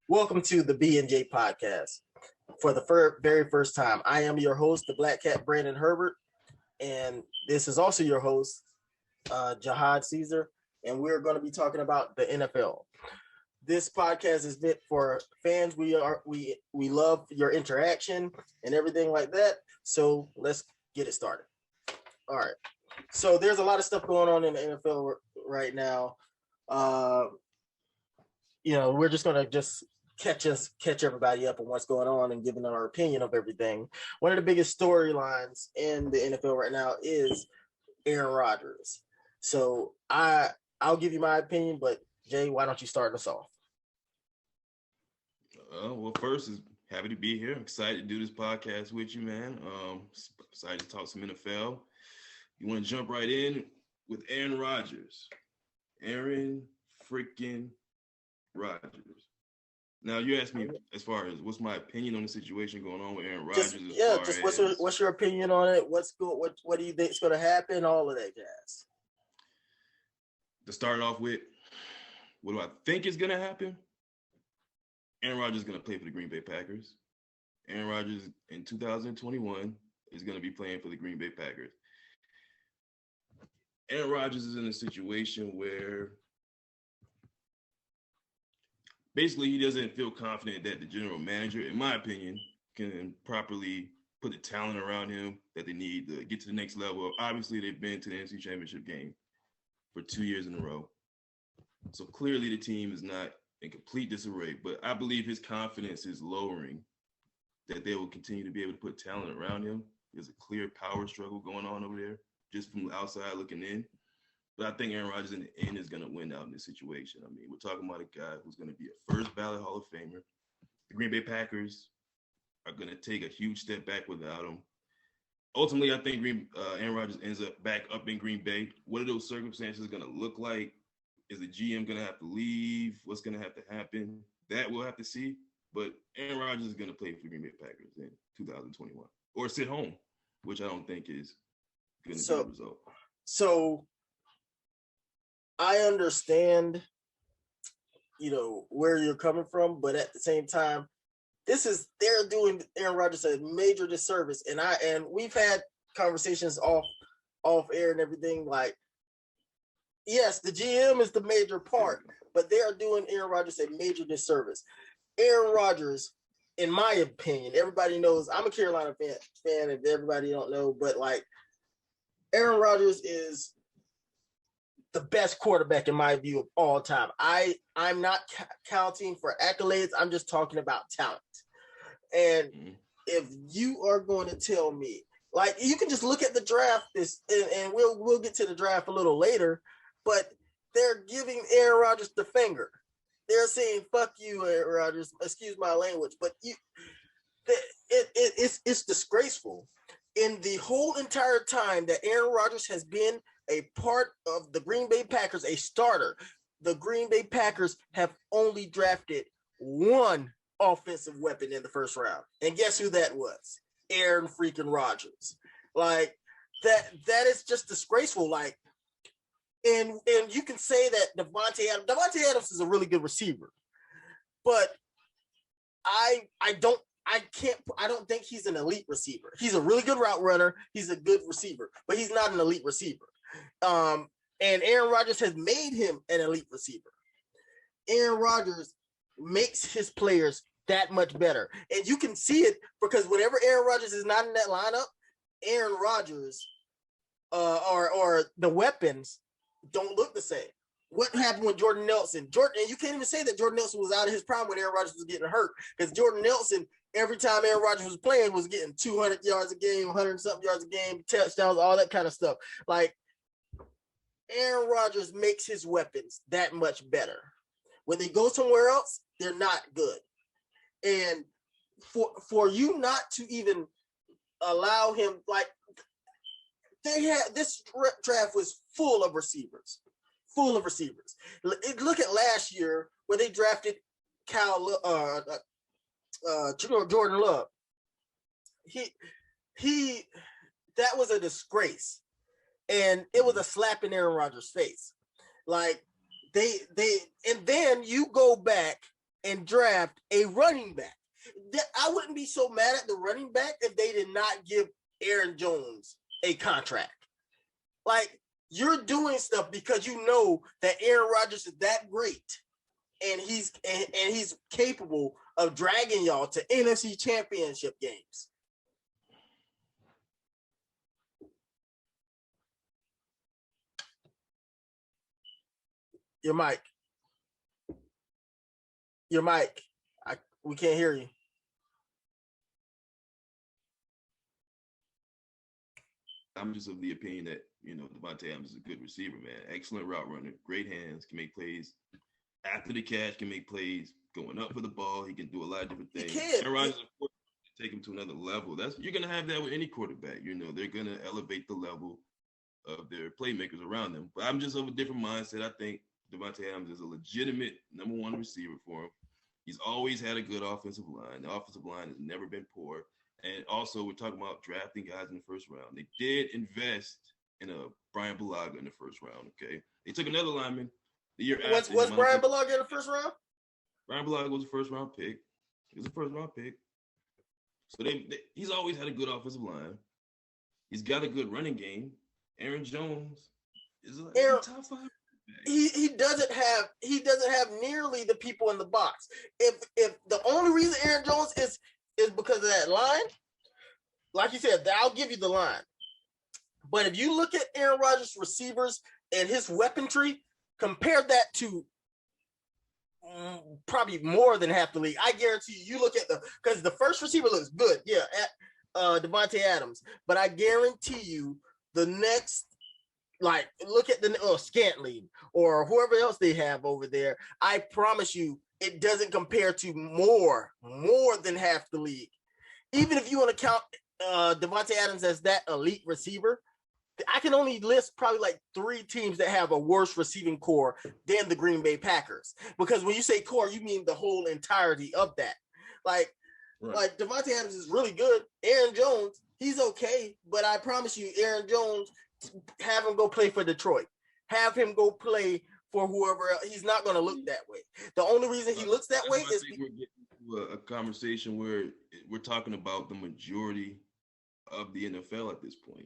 Welcome to the B&J Podcast. For the very first time, I am your host, the Black Cat Brandon Herbert, and this is also your host, Jihad Caesar, and we're going to be talking about the NFL. This podcast is meant for fans. We love your interaction and everything like that. So let's get it started. All right. So there's a lot of stuff going on in the NFL right now. We're just going to catch everybody up on what's going on and giving our opinion of everything. One of the biggest storylines in the NFL right now is Aaron Rodgers. So I'll give you my opinion, but Jay, why don't you start us off? Well, first is happy to be here. I'm excited to do this podcast with you, man. Excited to talk some NFL. You want to jump right in with Aaron Rodgers. Aaron freaking Rodgers. Now you asked me as far as what's my opinion on the situation going on with Aaron Rodgers. What's your opinion on it? What do you think is going to happen? All of that jazz. To start off with, what do I think is going to happen? Aaron Rodgers is going to play for the Green Bay Packers. Aaron Rodgers in 2021 is going to be playing for the Green Bay Packers. Aaron Rodgers is in a situation where basically he doesn't feel confident that the general manager, in my opinion, can properly put the talent around him that they need to get to the next level. Obviously, they've been to the NFC Championship game for 2 years in a row. So clearly the team is not in complete disarray, but I believe his confidence is lowering, that they will continue to be able to put talent around him. There's a clear power struggle going on over there, just from the outside looking in. But I think Aaron Rodgers in the end is going to win out in this situation. I mean, we're talking about a guy who's going to be a first ballot Hall of Famer. The Green Bay Packers are going to take a huge step back without him. Ultimately, I think Aaron Rodgers ends up back up in Green Bay. What are those circumstances going to look like? Is the GM going to have to leave? What's going to have to happen? That we'll have to see. But Aaron Rodgers is going to play for the Green Bay Packers in 2021. Or sit home, which I don't think is going to be the result. So I understand, where you're coming from, but at the same time, they're doing Aaron Rodgers a major disservice. And we've had conversations off air and everything. Like, yes, the GM is the major part, but they are doing Aaron Rodgers a major disservice. Aaron Rodgers, in my opinion, everybody knows I'm a Carolina fan. If everybody don't know, but like Aaron Rodgers is the best quarterback in my view of all time. I'm not counting for accolades. I'm just talking about talent. And if you are going to tell me, like, you can just look at the draft, and we'll get to the draft a little later, but they're giving Aaron Rodgers the finger. They're saying, "Fuck you, Aaron Rodgers." Excuse my language, but it's disgraceful. In the whole entire time that Aaron Rodgers has been a part of the Green Bay Packers, a starter, the Green Bay Packers have only drafted one offensive weapon in the first round. And guess who that was? Aaron freaking Rodgers. Like, that is just disgraceful. Like, and you can say that Devontae Adams is a really good receiver, but I don't think he's an elite receiver. He's a really good route runner. He's a good receiver, but he's not an elite receiver. And Aaron Rodgers has made him an elite receiver. Aaron Rodgers makes his players that much better. And you can see it because whenever Aaron Rodgers is not in that lineup, Aaron Rodgers or the weapons don't look the same. What happened with Jordan Nelson? And you can't even say that Jordan Nelson was out of his prime when Aaron Rodgers was getting hurt, because Jordan Nelson, every time Aaron Rodgers was playing, was getting 200 yards a game, 100-something yards a game, touchdowns, all that kind of stuff. Like, Aaron Rodgers makes his weapons that much better. When they go somewhere else, they're not good. And for you not to even allow him, like, this draft was full of receivers. Look at last year when they drafted Jordan Love. He that was a disgrace, and it was a slap in Aaron Rodgers' face. Like, and then you go back and draft running back. I wouldn't be so mad at the running back if they did not give Aaron Jones a contract. Like, you're doing stuff because you know that Aaron Rodgers is that great, and he's capable of dragging y'all to NFC Championship games. Your mic. We can't hear you. I'm just of the opinion that, Devontae Adams is a good receiver, man. Excellent route runner, great hands, can make plays after the catch, can make plays going up for the ball. He can do a lot of different things. Aaron Rodgers, of course, take him to another level. You're going to have that with any quarterback. They're going to elevate the level of their playmakers around them. But I'm just of a different mindset. I think Devontae Adams is a legitimate number one receiver for him. He's always had a good offensive line. The offensive line has never been poor. And also, we're talking about drafting guys in the first round. They did invest in a Brian Bulaga in the first round, okay? They took another lineman the year after. Was Brian Bulaga in the first round? Brian Bulaga was a first-round pick. He was a first-round pick. So he's always had a good offensive line. He's got a good running game. Aaron Jones is a top five. He doesn't have nearly the people in the box. If the only reason Aaron Jones is because of that line, like you said, I'll give you the line. But if you look at Aaron Rodgers' receivers and his weaponry, compare that to probably more than half the league. I guarantee you look at because the first receiver looks good, yeah, at Devontae Adams. But I guarantee you the next, like, look at the Scantling or whoever else they have over there. I promise you, it doesn't compare to more than half the league. Even if you want to count Devontae Adams as that elite receiver, I can only list probably like 3 teams that have a worse receiving core than the Green Bay Packers. Because when you say core, you mean the whole entirety of that. Like Devontae Adams is really good. Aaron Jones, he's okay. But I promise you, Aaron Jones, have him go play for Detroit. Have him go play for whoever else. He's not going to look that way. The only reason he looks that way is we're getting to a conversation where we're talking about the majority of the NFL at this point.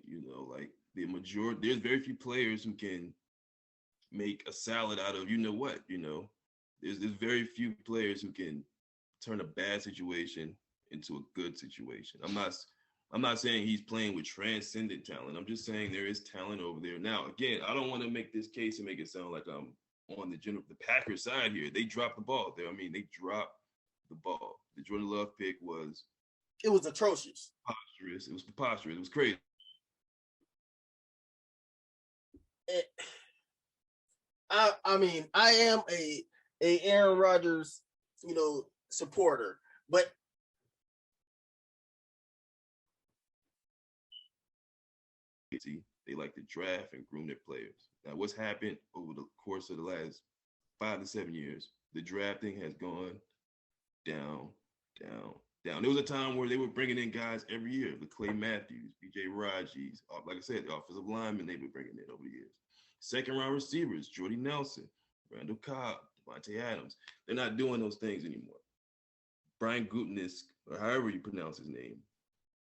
Like the majority, there's very few players who can make a salad out of there's very few players who can turn a bad situation into a good situation. I'm not saying he's playing with transcendent talent. I'm just saying there is talent over there. Now, again, I don't want to make this case and make it sound like I'm on the Packers side here. They dropped the ball there. I mean, they dropped the ball. The Jordan Love pick was atrocious. Preposterous. It was preposterous. It was crazy. I mean, I am a Aaron Rodgers, supporter, but they like to draft and groom their players. Now, what's happened over the course of the last 5 to 7 years? The drafting has gone down. There was a time where they were bringing in guys every year, the Clay Matthews, B.J. Raji's, like I said, the offensive linemen they were bringing in over the years. Second-round receivers, Jordy Nelson, Randall Cobb, Devontae Adams. They're not doing those things anymore. Brian Gutekunst, or however you pronounce his name,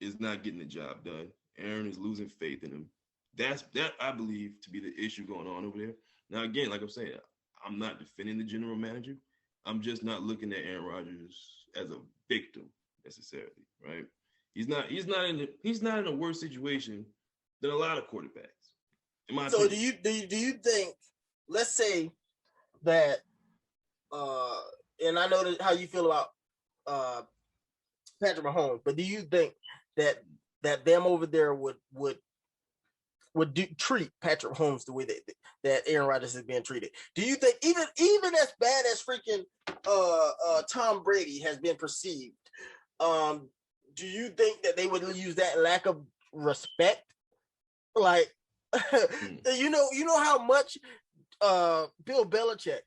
is not getting the job done. Aaron is losing faith in him. That I believe to be the issue going on over there. Now, again, like I'm saying, I'm not defending the general manager. I'm just not looking at Aaron Rodgers as a victim necessarily, right? He's not in a worse situation than a lot of quarterbacks. So do you think? Let's say that, and I know how you feel about Patrick Mahomes, but do you think that them over there would treat Patrick Mahomes the way that Aaron Rodgers is being treated? Do you think even as bad as freaking Tom Brady has been perceived, do you think that they would use that lack of respect? Like, you know how much Bill Belichick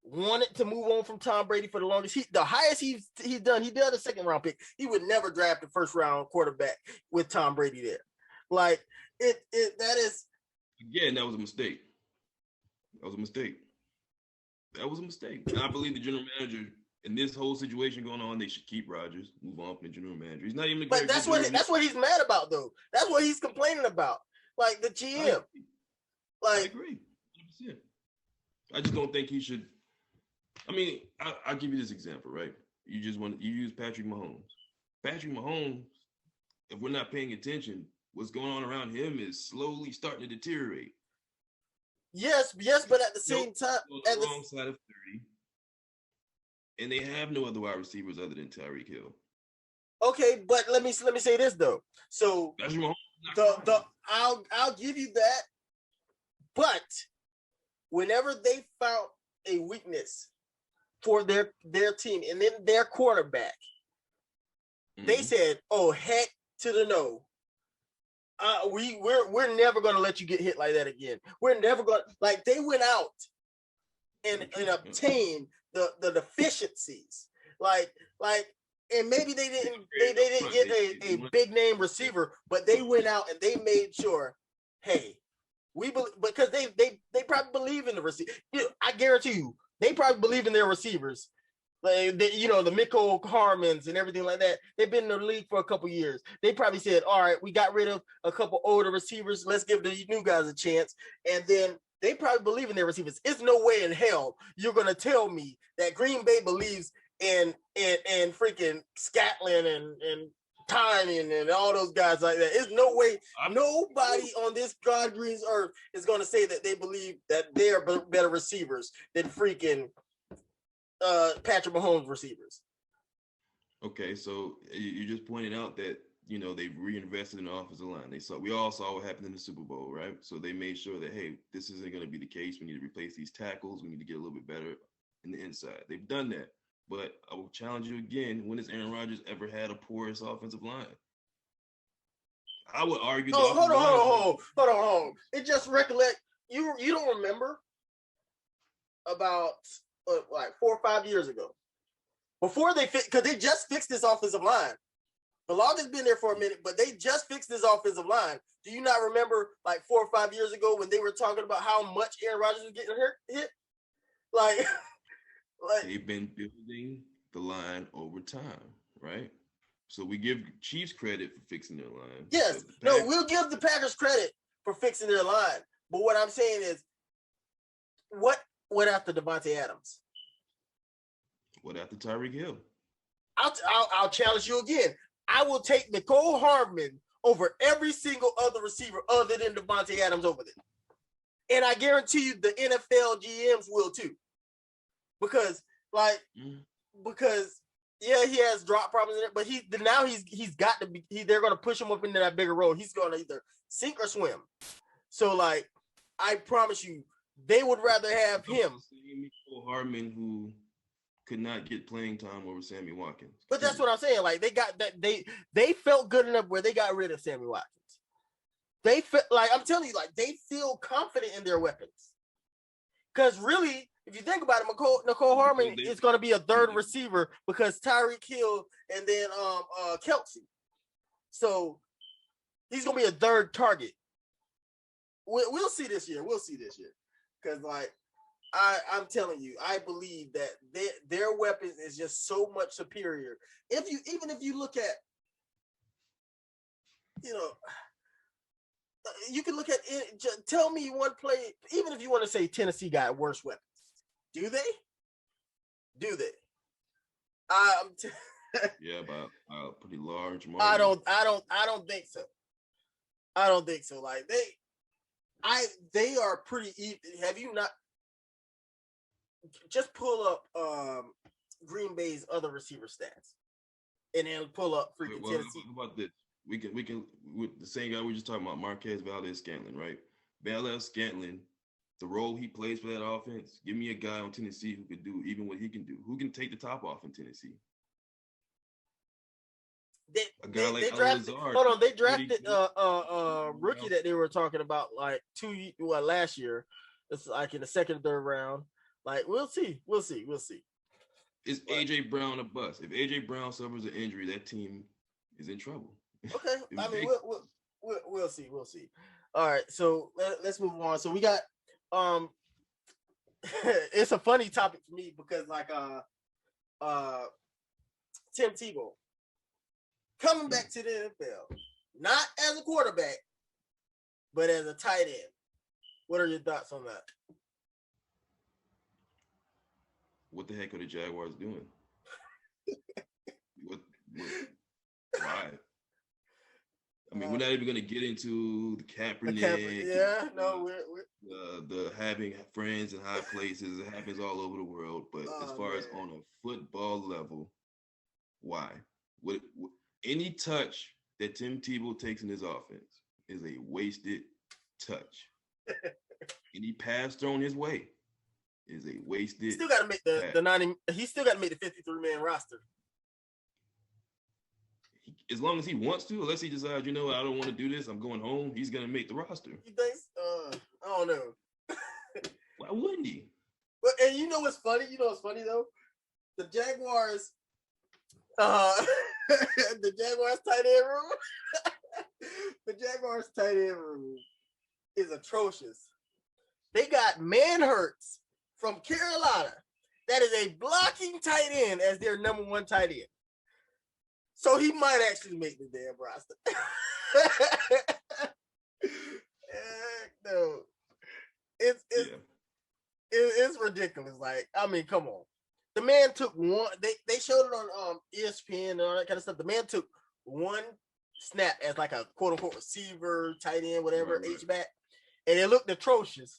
wanted to move on from Tom Brady for the longest. The highest he's done, he did a second round pick. He would never draft a first round quarterback with Tom Brady there. Like that is, again, that was a mistake. And I believe the general manager in this whole situation going on, they should keep Rodgers, move on from the general manager. He's not even a But that's what he's mad about, though. That's what he's complaining about. Like the GM. I agree. 100%. I just don't think he should. I mean, I'll give you this example, right? You use Patrick Mahomes. Patrick Mahomes, if we're not paying attention, what's going on around him is slowly starting to deteriorate. Yes, but at the same time, on the wrong side of 30, and they have no other wide receivers other than Tyreek Hill. Okay, but let me say this though. So I'll give you that, but whenever they found a weakness for their team and then their quarterback, they said, "Oh, heck to the no. We're never gonna let you get hit like that again. We're never gonna." Like they went out and obtained the deficiencies, like, and maybe they didn't get a big name receiver, but they went out and they made sure, hey, we believe, because they probably believe in the receiver. I guarantee you, they probably believe in their receivers. Like the Miko Harmons and everything like that. They've been in the league for a couple years. They probably said, all right, we got rid of a couple older receivers. Let's give the new guys a chance. And then they probably believe in their receivers. It's no way in hell you're gonna tell me that Green Bay believes in freaking Scotland and Tiny and all those guys like that. There's no way nobody on this God Green's earth is gonna say that they believe that they're better receivers than freaking Patrick Mahomes receivers. Okay, so you just pointed out that they've reinvested in the offensive line. We all saw what happened in the Super Bowl, right? So they made sure that, hey, this isn't going to be the case. We need to replace these tackles. We need to get a little bit better in the inside. They've done that, but I will challenge you again. When has Aaron Rodgers ever had a porous offensive line? I would argue. Hold on. It just recollect you don't remember about like 4 or 5 years ago, before because they just fixed this offensive line. The longest been there for a minute, but they just fixed this offensive line. Do you not remember like 4 or 5 years ago when they were talking about how much Aaron Rodgers was getting hit? Like they've been building the line over time, right? So we give Chiefs credit for fixing their line. Yes, we'll give the Packers credit for fixing their line. But what I'm saying is, what after Devontae Adams? What after Tyreek Hill? I'll challenge you again. I will take Nicole Hardman over every single other receiver other than Devontae Adams over there. And I guarantee you the NFL GMs will too. Because he has drop problems in it, but he's got to be. They're going to push him up into that bigger role. He's going to either sink or swim. So like, I promise you, they would rather have him. Hardman, who could not get playing time over Sammy Watkins. But that's what I'm saying. Like they got that. They felt good enough where they got rid of Sammy Watkins. They felt like, I'm telling you, like they feel confident in their weapons. Because really, if you think about it, Nicole Hardman is going to be a third receiver because Tyreek Hill and then Kelsey. So he's going to be a third target. We'll see this year. Because like I'm telling you, I believe that their weapons is just so much superior. Even if you look at, you can look at it. Tell me one play. Even if you want to say Tennessee got worse weapons, do they? Yeah, by a pretty large margin. I don't think so. I don't think so. Like they are pretty even. Have you not? Just pull up Green Bay's other receiver stats, and then pull up freaking Tennessee. How about this? We can with the same guy we just talking about, Marquez Valdes-Scantling, right? Valdes-Scantling, the role he plays for that offense. Give me a guy on Tennessee who could do even what he can do. Who can take the top off in Tennessee? They drafted a rookie that they were talking about like last year. It's like in the second or third round. Like we'll see. Is AJ Brown a bust? If AJ Brown suffers an injury, that team is in trouble. Okay, I mean we'll see. All right, so let's move on. So we got it's a funny topic for me because like Tim Tebow coming back to the NFL, not as a quarterback, but as a tight end. What are your thoughts on that? What the heck are the Jaguars doing? what why? I mean, we're not even going to get into the Kaepernick. Yeah, no, we're the having friends in high places. It happens all over the world. But as far as on a football level, why? What any touch that Tim Tebow takes in his offense is a wasted touch. Any pass thrown his way is a wasted. He still got to make the 90. He still got to make the 53-man roster. As long as he wants to, unless he decides, I don't want to do this, I'm going home, he's going to make the roster. You think? I don't know. Why wouldn't he? But, and you know what's funny? Though? The Jaguars, the Jaguars tight end room, the Jaguars tight end room is atrocious. They got Manhurts from Carolina that is a blocking tight end as their number one tight end. So he might actually make the damn roster. No, it's ridiculous. Like, I mean, come on. The man took one. They showed it on ESPN and all that kind of stuff. The man took one snap as like a quote unquote receiver, tight end, whatever, right. H-back, and it looked atrocious.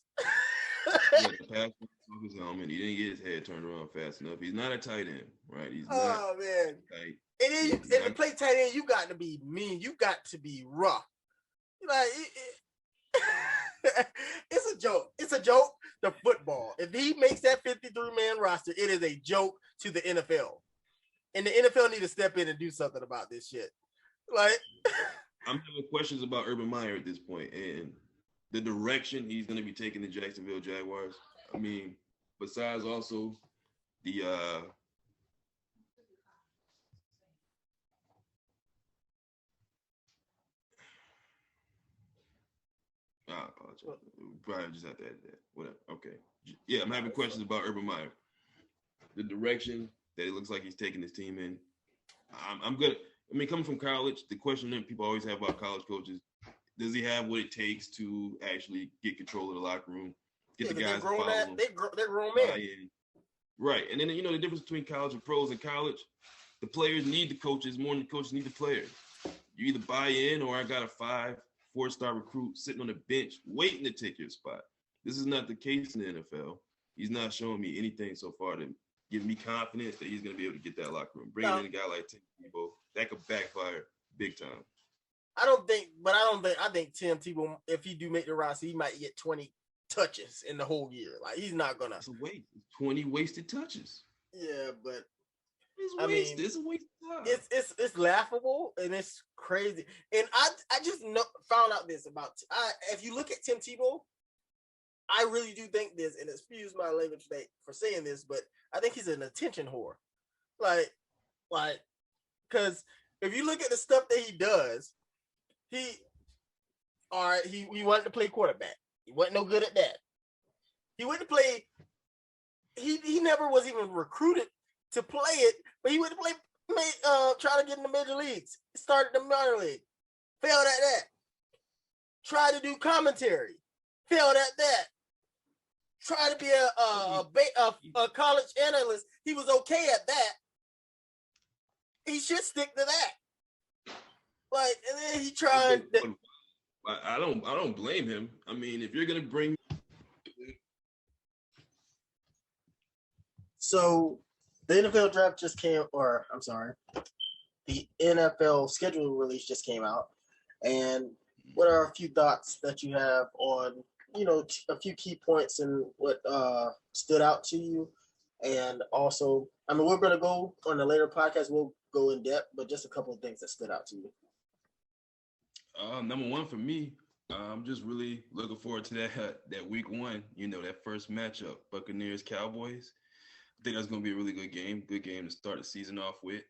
The pass off his helmet. He didn't get his head turned around fast enough. He's not a tight end, right? He's not. Oh man. Tight. And then to play tight end, you got to be mean. You got to be rough. Like it's a joke. It's a joke to football. If he makes that 53-man roster, it is a joke to the NFL. And the NFL need to step in and do something about this shit. Like I'm having questions about Urban Meyer at this point and the direction he's going to be taking the Jacksonville Jaguars. I mean, besides also the I apologize. Probably just have to add that. Whatever. Okay. Yeah, I'm having questions about Urban Meyer. The direction that it looks like he's taking his team in. I'm good. I mean, coming from college, the question that people always have about college coaches, does he have what it takes to actually get control of the locker room? Get the guys to follow him. They're grown men. Right. And then, the difference between college and pros. In college, the players need the coaches more than the coaches need the players. You either buy in or I got a 4-star recruit sitting on the bench waiting to take your spot. This is not the case in the NFL. He's not showing me anything so far to give me confidence that he's going to be able to get that locker room. Bringing in a guy like Tim Tebow, that could backfire big time. I think Tim Tebow, if he do make the roster, he might get 20 touches in the whole year. Like, he's not going to. It's a waste. 20 wasted touches. Yeah, but it's a waste of time. It's laughable and it's crazy. And I just found out this about if you look at Tim Tebow, I really do think this, and excuse my language for saying this, but I think he's an attention whore. Like, because if you look at the stuff that he does, he wanted to play quarterback. He wasn't no good at that. He went to play. He never was even recruited to play it, but he went to play. Try to get in the major leagues. Started the minor league. Failed at that. Tried to do commentary. Failed at that. Tried to be a college analyst. He was okay at that. He should stick to that. Like, and then he tried. I don't blame him. I mean, if you're gonna bring. So the NFL draft just came, the NFL schedule release just came out. And what are a few thoughts that you have on, a few key points and what stood out to you? And also, I mean, we're going to go on a later podcast. We'll go in depth, but just a couple of things that stood out to you. Number one for me, I'm just really looking forward to that week one, that first matchup, Buccaneers Cowboys. I think that's going to be a really good game to start the season off with.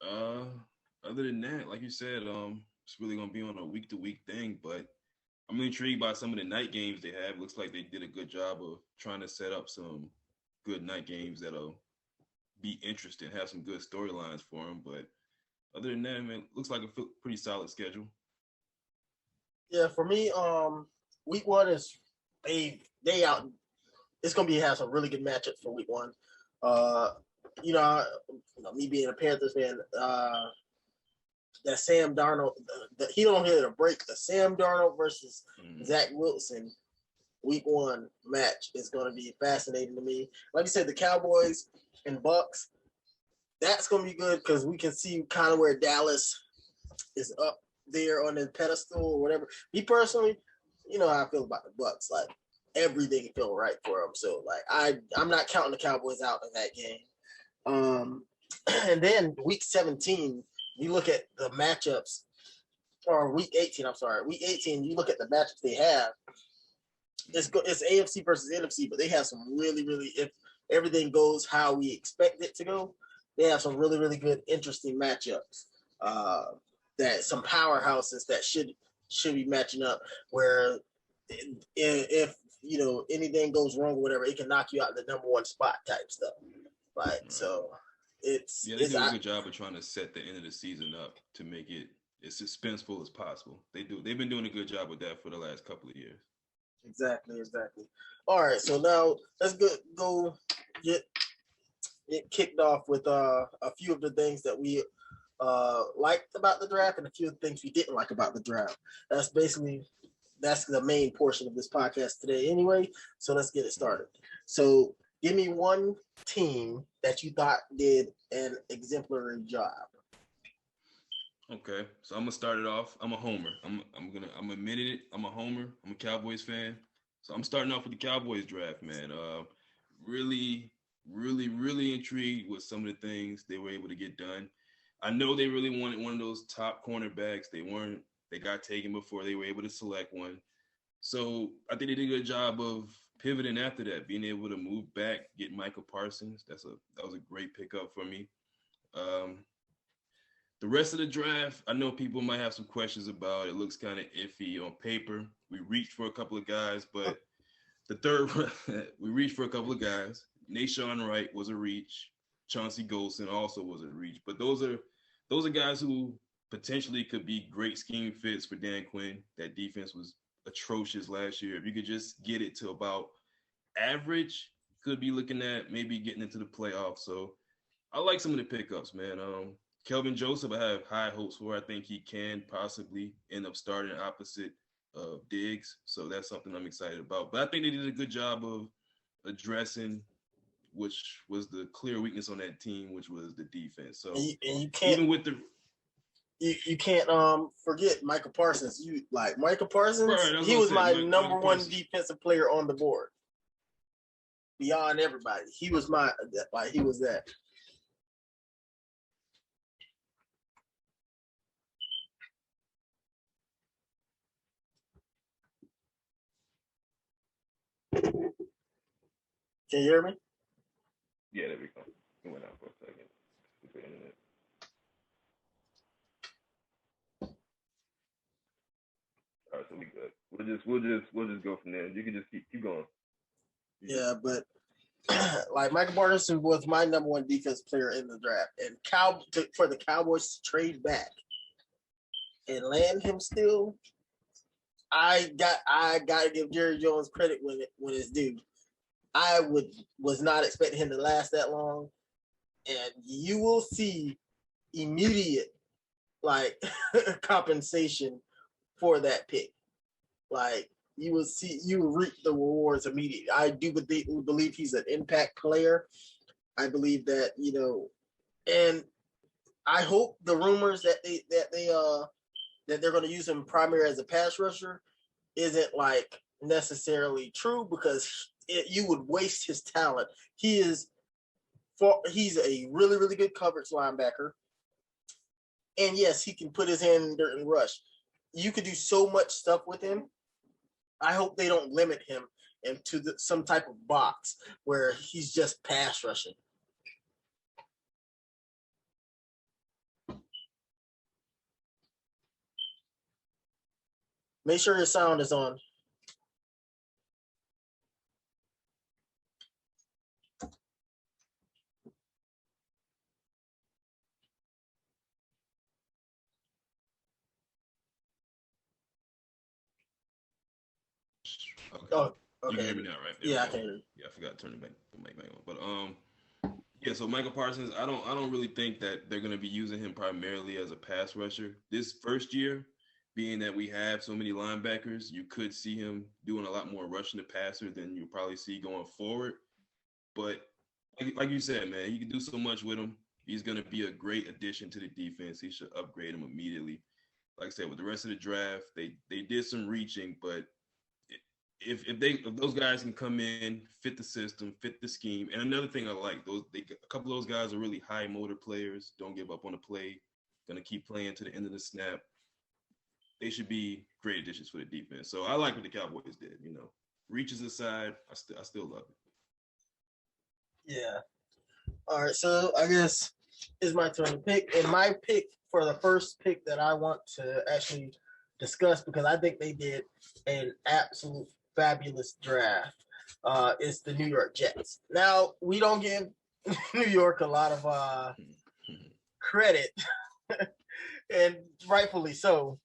Other than that, like you said, it's really going to be on a week-to-week thing, but I'm intrigued by some of the night games they have. It looks like they did a good job of trying to set up some good night games that'll be interesting, have some good storylines for them. But other than that, man, looks like a pretty solid schedule. Yeah, for me, week one is they out. It's gonna be have some really good matchups for week one. Me being a Panthers fan, that Sam Darnold, he don't hit a break. The Sam Darnold versus Zach Wilson week one match is going to be fascinating to me. Like you said, the Cowboys and Bucks, that's going to be good because we can see kind of where Dallas is up there on the pedestal or whatever. Me personally, you know how I feel about the Bucks. Like everything feel right for them. So like I'm not counting the Cowboys out in that game. And then week 17, you look at the matchups, or week 18. I'm sorry, week 18. You look at the matchups they have. It's AFC versus NFC, but they have some really, if everything goes how we expect it to go, they have some really, really good, interesting matchups. That some powerhouses that should be matching up. Where if anything goes wrong or whatever, it can knock you out the number one spot type stuff. Like so, they do a good job of trying to set the end of the season up to make it as suspenseful as possible. They've been doing a good job with that for the last couple of years. Exactly. All right, so now let's go get kicked off with a few of the things that we liked about the draft and a few of the things we didn't like about the draft. That's the main portion of this podcast today anyway, so let's get it started. So give me one team that you thought did an exemplary job. Okay, so I'm gonna start it off. I'm a homer. I'm admitting it. I'm a homer. I'm a Cowboys fan. So I'm starting off with the Cowboys draft, man. Really intrigued with some of the things they were able to get done. I know they really wanted one of those top cornerbacks. They got taken before they were able to select one. So I think they did a good job of pivoting after that, being able to move back, get Michael Parsons. That was a great pickup for me. The rest of the draft, I know people might have some questions about. It looks kind of iffy on paper. We reached for a couple of guys, but the third we reached for a couple of guys. Nashawn Wright was a reach. Chauncey Golson also was a reach. But those are guys who potentially could be great scheme fits for Dan Quinn. That defense was atrocious last year. If you could just get it to about average, could be looking at maybe getting into the playoffs. So I like some of the pickups, man. Kelvin Joseph, I have high hopes for. I think he can possibly end up starting opposite of Diggs. So that's something I'm excited about. But I think they did a good job of addressing which was the clear weakness on that team, which was the defense. So and you can't, even with the you can't forget Michael Parsons. Michael Parsons, right, he was my number one defensive player on the board. Beyond everybody. He was that. Can you hear me? Yeah, there we go. It went out for a second. The internet. All right, so we good. We'll just go from there. You can just keep going. Yeah, but like Michael Parsons was my number one defense player in the draft, and for the Cowboys to trade back and land him still, I gotta give Jerry Jones credit when it's due. I was not expecting him to last that long, and you will see immediate compensation for that pick. Like you will reap the rewards immediately. I do believe he's an impact player. I believe that and I hope the rumors that they're going to use him primarily as a pass rusher isn't necessarily true, because you would waste his talent. He's a really, really good coverage linebacker. And yes, he can put his hand in dirt and rush. You could do so much stuff with him. I hope they don't limit him into some type of box where he's just pass rushing. Make sure your sound is on. Okay. Oh, You okay. can hear me now, right? Yeah, I can hear you. Yeah, I forgot to turn the mic back on. But yeah. So Michael Parsons, I don't really think that they're going to be using him primarily as a pass rusher this first year. Being that we have so many linebackers, you could see him doing a lot more rushing the passer than you'll probably see going forward. But like you said, man, you can do so much with him. He's going to be a great addition to the defense. He should upgrade him immediately. Like I said, with the rest of the draft, they did some reaching, but if those guys can come in, fit the system, fit the scheme, and another thing I like, a couple of those guys are really high motor players. Don't give up on the play. Going to keep playing to the end of the snap. They should be great additions for the defense. So I like what the Cowboys did. Reaches aside, I still love it. Yeah. All right. So I guess it's my turn to pick, and my pick for the first pick that I want to actually discuss, because I think they did an absolute fabulous draft, is the New York Jets. Now, we don't give New York a lot of credit, and rightfully so.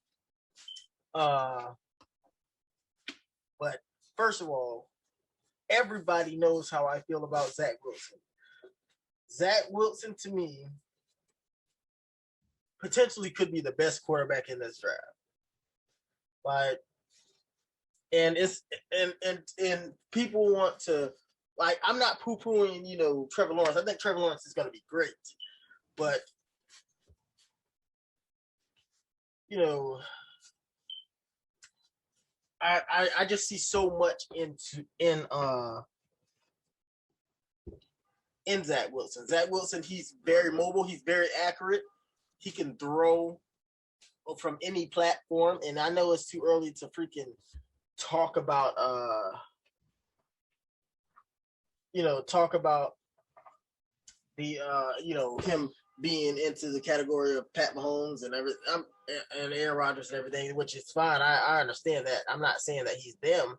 But first of all, everybody knows how I feel about Zach Wilson. Zach Wilson, to me, potentially could be the best quarterback in this draft. And people want to, I'm not poo-pooing, Trevor Lawrence. I think Trevor Lawrence is going to be great, but I just see so much in Zach Wilson. Zach Wilson, he's very mobile. He's very accurate. He can throw from any platform. And I know it's too early to freaking talk about the him being into the category of Pat Mahomes and everything, and Aaron Rodgers and everything, which is fine. I understand that. I'm not saying that he's them,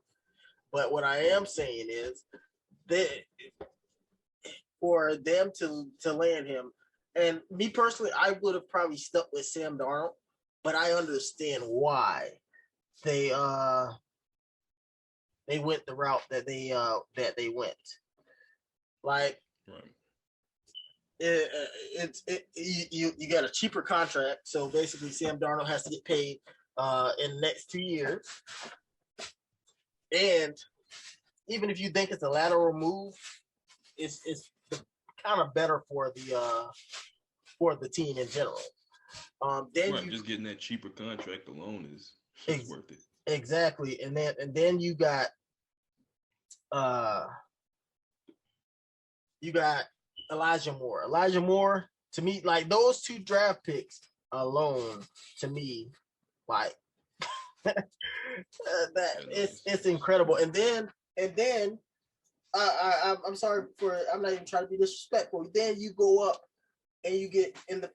but what I am saying is that for them to land him, and me personally, I would have probably stuck with Sam Darnold, but I understand why they went the route that they went. Like, right. You got a cheaper contract, so basically Sam Darnold has to get paid in the next 2 years, and even if you think it's a lateral move, it's kind of better for the team in general. Then right, just getting that cheaper contract alone is worth it. Exactly, and then you got Elijah Moore. Elijah Moore, to me, like those two draft picks alone, to me, like it's incredible. And then I'm sorry I'm not even trying to be disrespectful. Then you go up and you get in the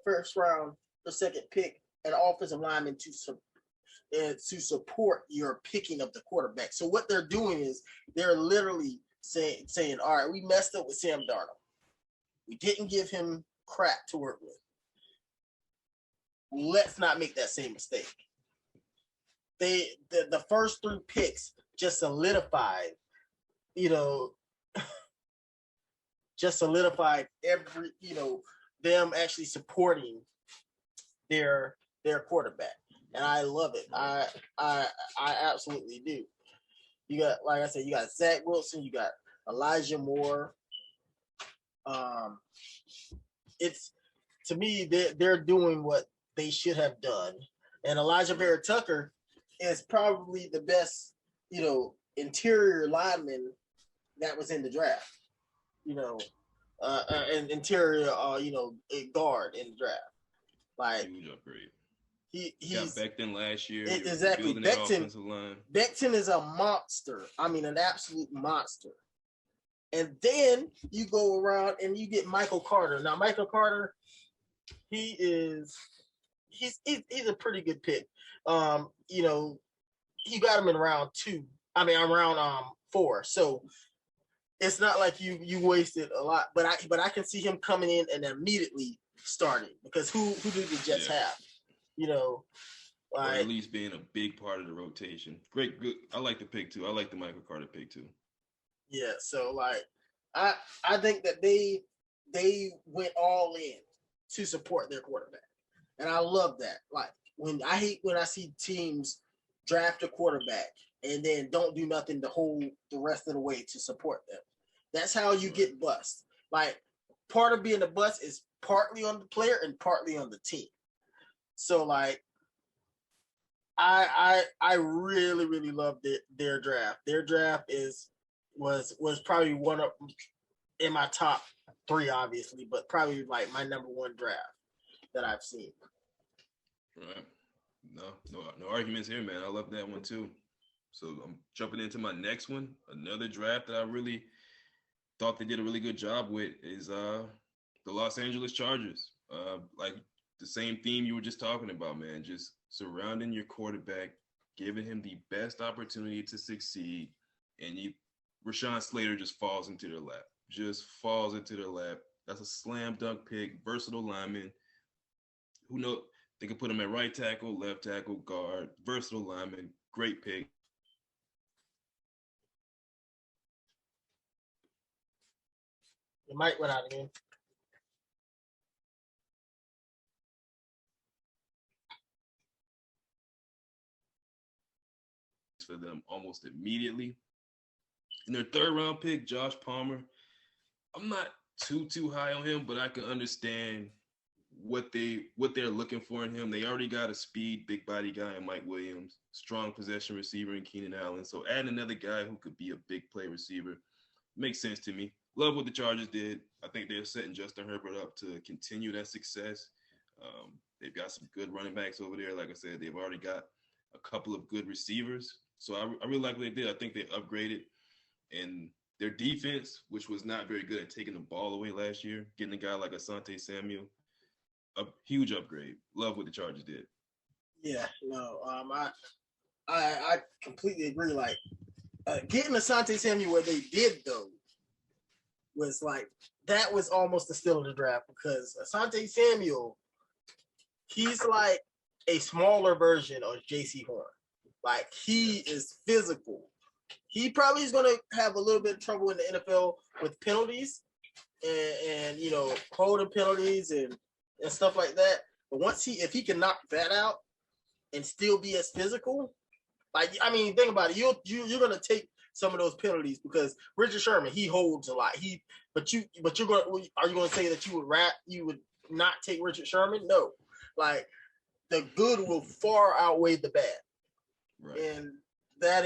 first round, the second pick, an offensive lineman to support your picking of the quarterback. So what they're doing is they're literally saying, all right, we messed up with Sam Darnold. We didn't give him crap to work with. Let's not make that same mistake. The first three picks just solidified every, them actually supporting their quarterback. And I love it. I absolutely do. You got, like I said, you got Zach Wilson, you got Elijah Moore. It's, to me, they're doing what they should have done. And Elijah Vera Tucker is probably the best, interior lineman that was in the draft. An interior, guard in the draft. Like, huge upgrade. He's got Becton last year. Exactly. Becton is a monster. I mean, an absolute monster. And then you go around and you get Michael Carter. Now, Michael Carter, he's a pretty good pick. You got him in round 4. So it's not like you wasted a lot. But I can see him coming in and immediately starting, because who do the Jets have? Or at Like, least being a big part of the rotation. Great, good. I like the pick too. I like the Michael Carter pick too. yeah. So like, I think that they went all in to support their quarterback, and I love that. Like, I hate when I see teams draft a quarterback and then don't do nothing to hold the rest of the way to support them. That's how you get bust. Like, part of being a bust is partly on the player and partly on the team. So like, I really really loved their draft. Their draft was probably one of in my top three, obviously, but probably like my number one draft that I've seen. Right. No arguments here, man. I love that one too. So I'm jumping into my next one. Another draft that I really thought they did a really good job with is the Los Angeles Chargers. Like the same theme you were just talking about, man. Just surrounding your quarterback, giving him the best opportunity to succeed, and Rashawn Slater just falls into their lap. Just falls into their lap. That's a slam dunk pick, versatile lineman. Who knows? They can put him at right tackle, left tackle, guard, versatile lineman. Great pick. The mic went out again. For them almost immediately. In their third round pick, Josh Palmer. I'm not too high on him, but I can understand what they're looking for in him. They already got a speed, big body guy in Mike Williams, strong possession receiver in Keenan Allen. So add another guy who could be a big play receiver makes sense to me. Love what the Chargers did. I think they're setting Justin Herbert up to continue that success. They've got some good running backs over there. Like I said, they've already got a couple of good receivers. So I really like what they did. I think they upgraded. And their defense, which was not very good at taking the ball away last year, getting a guy like Asante Samuel, a huge upgrade. Love what the Chargers did. Yeah, no, I completely agree. Like, getting Asante Samuel where they did though was like, that was almost the steal of the draft, because Asante Samuel, he's like a smaller version of J.C. Horn. Like, he is physical. He probably is going to have a little bit of trouble in the NFL with penalties and holding penalties and stuff like that. But if he can knock that out and still be as physical, like, I mean, think about it. You're going to take some of those penalties because Richard Sherman, he holds a lot. Are you going to say that you would not take Richard Sherman? No. Like, the good will far outweigh the bad. Right. And that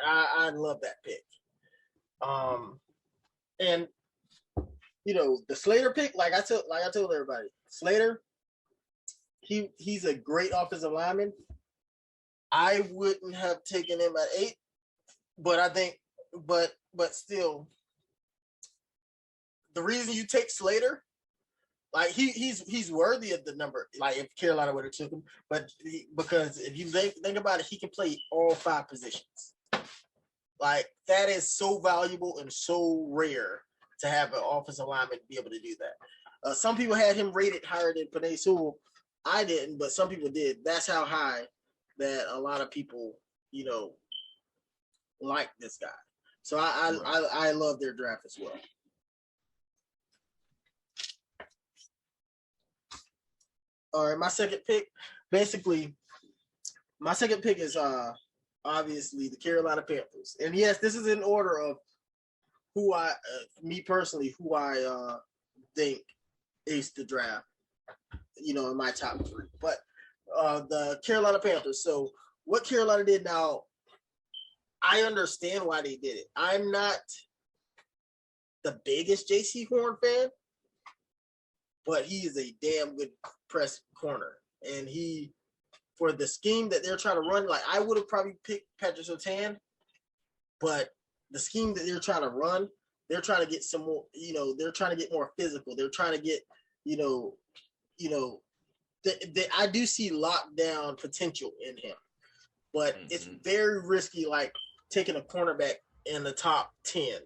I love that pick. And the Slater pick, like I told everybody, Slater, he's a great offensive lineman. I wouldn't have taken him at 8, but I think, but still, the reason you take Slater, like, he's worthy of the number. Like, if Carolina would have took him, because if you think about it, he can play all 5 positions. Like, that is so valuable and so rare to have an offensive lineman be able to do that. Some people had him rated higher than Penei Sewell. I didn't, but some people did. That's how high that a lot of people, like this guy. So I love their draft as well. All right, my second pick is obviously the Carolina Panthers. And yes, this is in order of who me personally, who I think aced the draft, in my top 3. But the Carolina Panthers. So what Carolina did now, I understand why they did it. I'm not the biggest J.C. Horn fan, but he is a damn good press corner. And for the scheme that they're trying to run, like, I would have probably picked Patrick Surtain, but the scheme that they're trying to run, they're trying to get some more, they're trying to get more physical. They're trying to get, I do see lockdown potential in him, but it's very risky, like taking a cornerback in the top 10.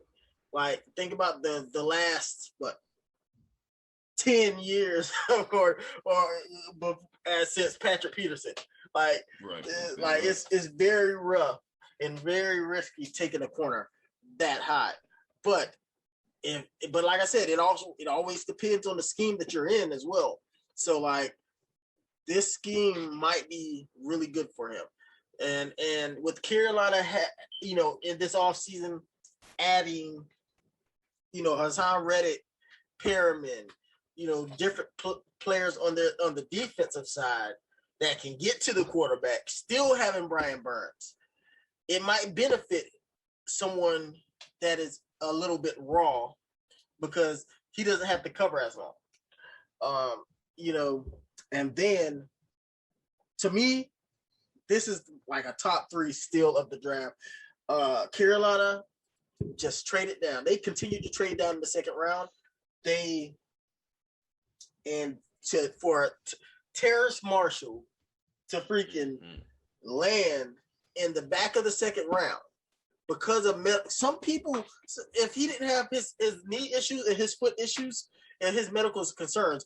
Like, think about the last, 10 years or since Patrick Peterson. Like, Right. like it's very rough and very risky taking a corner that high. But like I said, it always depends on the scheme that you're in as well. So like this scheme might be really good for him. And with Carolina, in this offseason, adding, Hassan Reddick, Perriman, different players on the defensive side that can get to the quarterback, still having Brian Burns, it might benefit someone that is a little bit raw because he doesn't have to cover as long. And then to me, this is like a top 3 steal of the draft. Carolina just traded down. They continued to trade down in the second round. For Terrace Marshall to freaking land in the back of the second round because of some people, if he didn't have his knee issues and his foot issues and his medical concerns,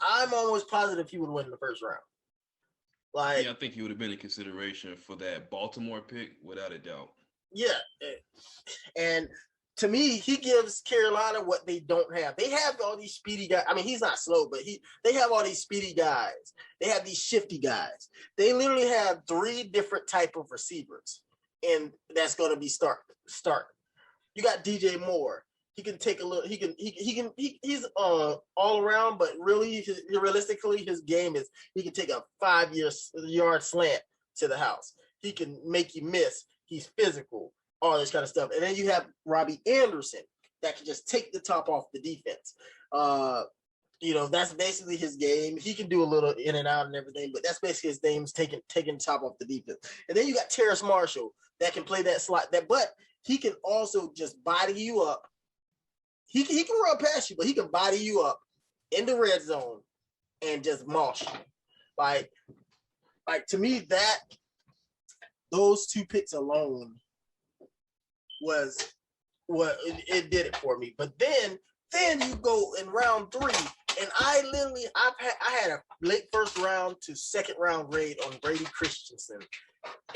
I'm almost positive he would win in the first round. Like, yeah, I think he would have been a consideration for that Baltimore pick without a doubt. Yeah, and to me, he gives Carolina what they don't have. They have all these speedy guys. I mean, he's not slow, but they have all these speedy guys. They have these shifty guys. They literally have 3 different type of receivers, and that's going to be start. You got DJ Moore. He can take a little. He's all around, but really, realistically, his game is he can take a 5-yard slant to the house. He can make you miss. He's physical, all this kind of stuff. And then you have Robbie Anderson that can just take the top off the defense. That's basically his game. He can do a little in and out and everything, but that's basically his game is taking top off the defense. And then you got Terrace Marshall that can play that slot. But he can also just body you up. He can run past you, but he can body you up in the red zone and just mosh you. Like to me, those 2 picks alone was what it did it for me. But then you go in round 3, and I had a late first round to second round grade on Brady Christensen,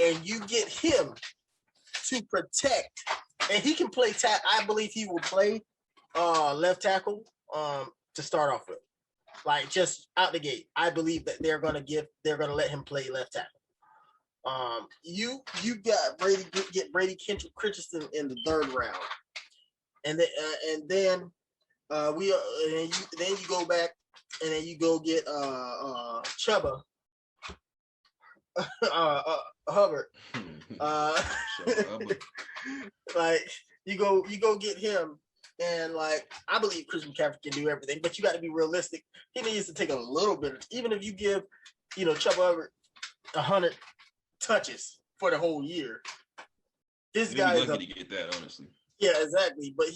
and you get him to protect, and he can play I believe he will play left tackle to start off with, like just out the gate. I believe that they're gonna let him play left tackle. You got Brady Christensen in the 3rd round, and then you go back and then you go get Chuba Hubbard. Like you go get him, and like I believe Christian McCaffrey can do everything, but you got to be realistic. He needs to take a little bit, even if you give Chuba Hubbard 100 touches for the whole year. This guy is lucky to get that, honestly. Yeah, exactly. But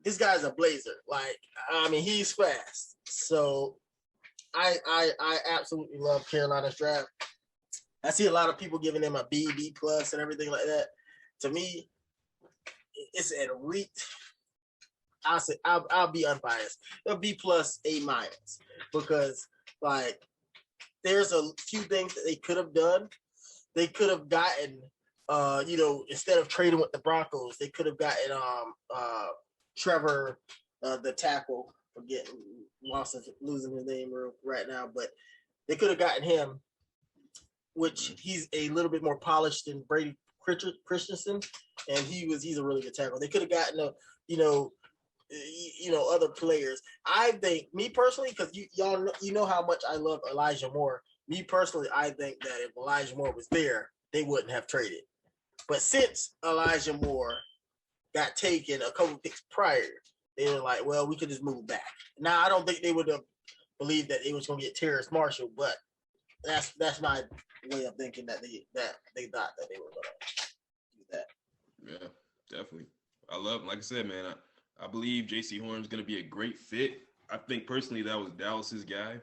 this guy's a blazer. Like, I mean, he's fast. So I absolutely love Carolina's draft. I see a lot of people giving them a B plus and everything like that. To me, it's an elite. I'll be unbiased. A B plus, A minus, because like there's a few things that they could have done. They could have gotten, instead of trading with the Broncos, they could have gotten Trevor, the tackle. Losing his name right now, but they could have gotten him, which he's a little bit more polished than Brady Christensen, and he's a really good tackle. They could have gotten other players. I think, me personally, because y'all know how much I love Elijah Moore. Me personally, I think that if Elijah Moore was there, they wouldn't have traded. But since Elijah Moore got taken a couple picks prior, they were like, well, we could just move back. Now, I don't think they would have believed that they was going to get Terrace Marshall, but that's my way of thinking that they thought that they were going to do that. Yeah, definitely. I love, like I said, man, I believe J.C. Horn's going to be a great fit. I think personally that was Dallas's guy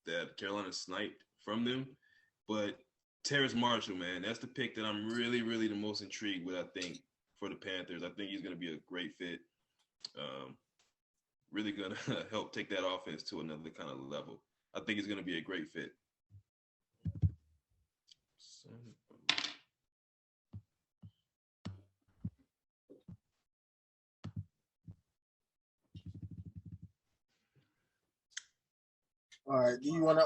that Carolina sniped from them. But Terrace Marshall, man, that's the pick that I'm really, really the most intrigued with, I think, for the Panthers. I think he's going to be a great fit. really going to help take that offense to another kind of level. I think it's going to be a great fit. All right. Do you want to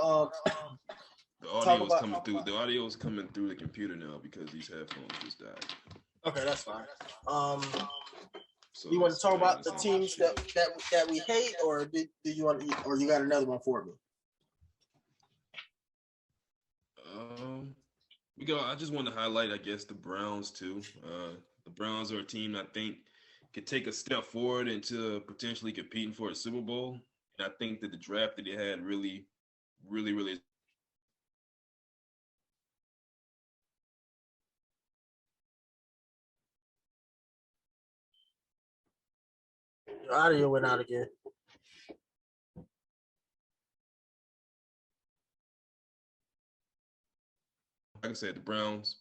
The audio is coming through. The audio is coming through the computer now because these headphones just died. Okay, that's fine. So you want to talk about the teams that we hate, or do you want, or you got another one for me? We go. I just want to highlight, I guess, the Browns too. The Browns are a team that I think could take a step forward into potentially competing for a Super Bowl. And I think that the draft that they had really. Your audio went out again. Like I said, the Browns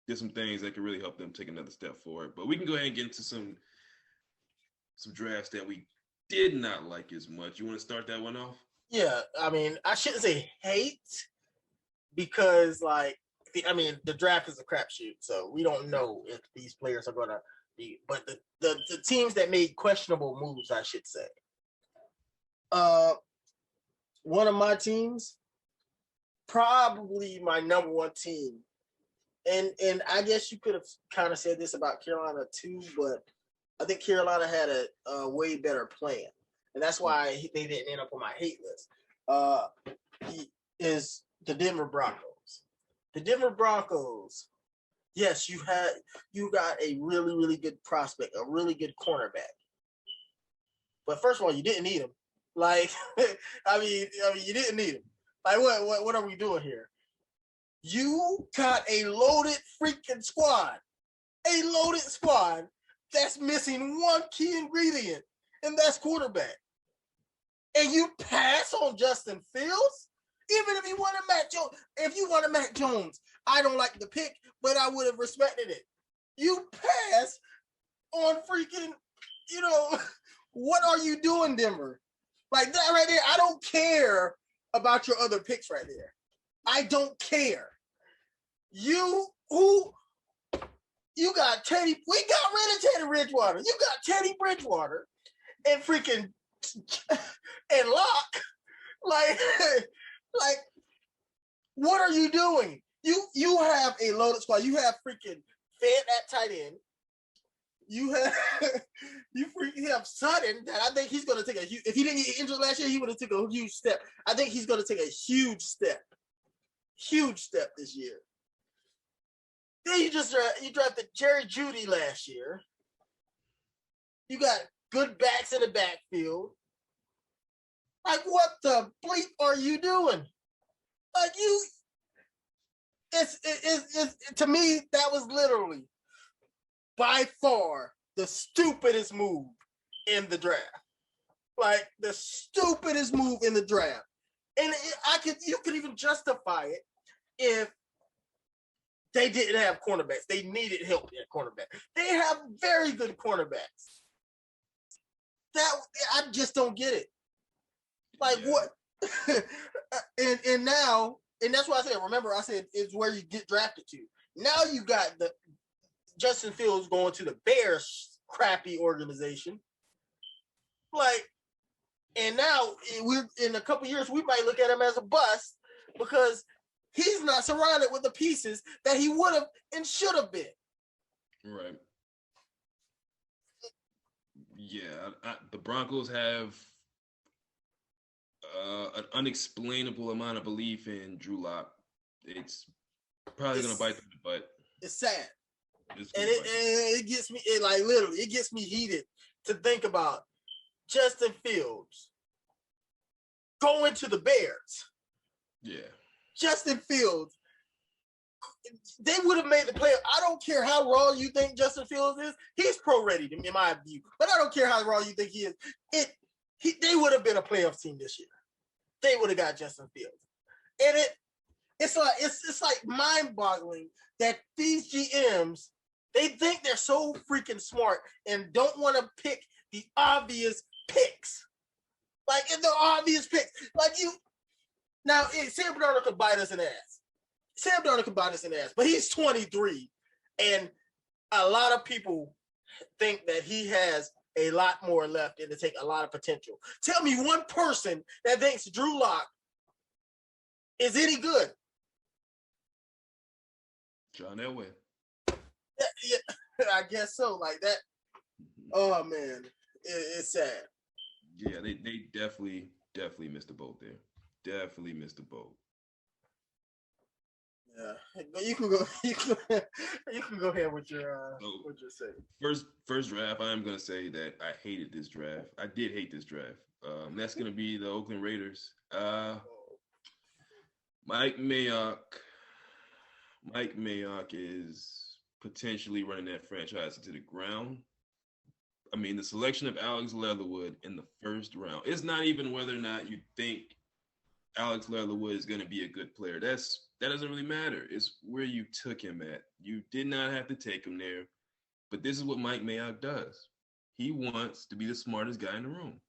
did some things that could really help them take another step forward. But we can go ahead and get into some drafts that we did not like as much. You want to start that one off? Yeah, I mean, I shouldn't say hate because, like, the draft is a crapshoot, so we don't know if these players are going to be. But the teams that made questionable moves, I should say. One of my teams, probably my number one team, and I guess you could have kind of said this about Carolina too, but I think Carolina had a way better plan, and that's why they didn't end up on my hate list. Is the Denver Broncos. The Denver Broncos, yes, you got a really, really good prospect, a really good cornerback. But first of all, you didn't need him. Like, I mean, you didn't need him. Like, what are we doing here? You got a loaded freaking squad. A loaded squad that's missing one key ingredient, and that's quarterback. And you pass on Justin Fields? Even if you wanted Mac Jones, Mac Jones, I don't like the pick, but I would have respected it. You pass on freaking, what are you doing, Denver? Like that right there, I don't care about your other picks right there. I don't care. You got Teddy, we got rid of Teddy Bridgewater. You got Teddy Bridgewater and freaking and Locke. Like, what are you doing? You have a loaded squad. You have freaking Fed at tight end. You have Sutton that I think he's going to take a huge. If he didn't get injured last year, he would have took a huge step. I think he's going to take a huge step this year. Then you drafted Jerry Jeudy last year. You got good backs in the backfield. Like, what the bleep are you doing? Like, it's to me, that was literally by far the stupidest move in the draft. Like, the stupidest move in the draft. And you could even justify it if they didn't have cornerbacks. They needed help at cornerback. They have very good cornerbacks. I just don't get it. Like, yeah. What? and now, and that's why I said, remember, I said it's where you get drafted to. Now you got the Justin Fields going to the Bears crappy organization. Like, and now we're in a couple years, we might look at him as a bust because he's not surrounded with the pieces that he would have and should have been. Right. Yeah, the Broncos have an unexplainable amount of belief in Drew Lock. It's probably going to bite them in the butt. It's sad. It gets me, it gets me heated to think about Justin Fields going to the Bears. Yeah. Justin Fields, they would have made the playoff. I don't care how raw you think Justin Fields is. He's pro-ready, in my view. But I don't care how raw you think he is. They would have been a playoff team this year. They would have got Justin Fields. And it's like mind-boggling that these GMs, they think they're so freaking smart and don't want to pick the obvious picks. Like, it's the obvious pick. Like, you. Now, Sam Darnold could bite us in the ass. But he's 23. And a lot of people think that he has a lot more left and to take a lot of potential. Tell me one person that thinks Drew Lock is any good. John Elway. Yeah, I guess so. Like that. Oh man, it's sad. Yeah, they definitely missed the boat there. Definitely missed the boat. Yeah, but you can go. You can go ahead with your say. First draft. I'm gonna say that I hated this draft. I did hate this draft. That's gonna be the Oakland Raiders. Mike Mayock. Mike Mayock is potentially running that franchise into the ground. I mean, the selection of Alex Leatherwood in the first round. It's not even whether or not you think Alex Leatherwood is going to be a good player. That doesn't really matter. It's where you took him at. You did not have to take him there. But this is what Mike Mayock does. He wants to be the smartest guy in the room.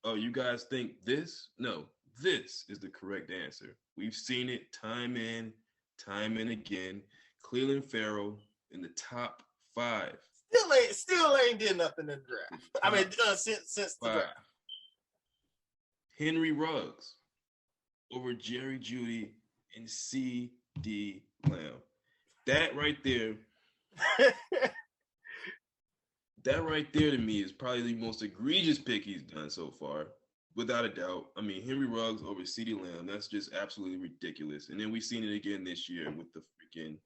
Oh, you guys think this? No, this is the correct answer. We've seen it time and again. Cleveland Farrell in the top 5. Still ain't did nothing in the draft. I mean, since the draft. Henry Ruggs over Jerry Jeudy and C.D. Lamb. That right there to me is probably the most egregious pick he's done so far, without a doubt. I mean, Henry Ruggs over C.D. Lamb, that's just absolutely ridiculous. And then we've seen it again this year with the freaking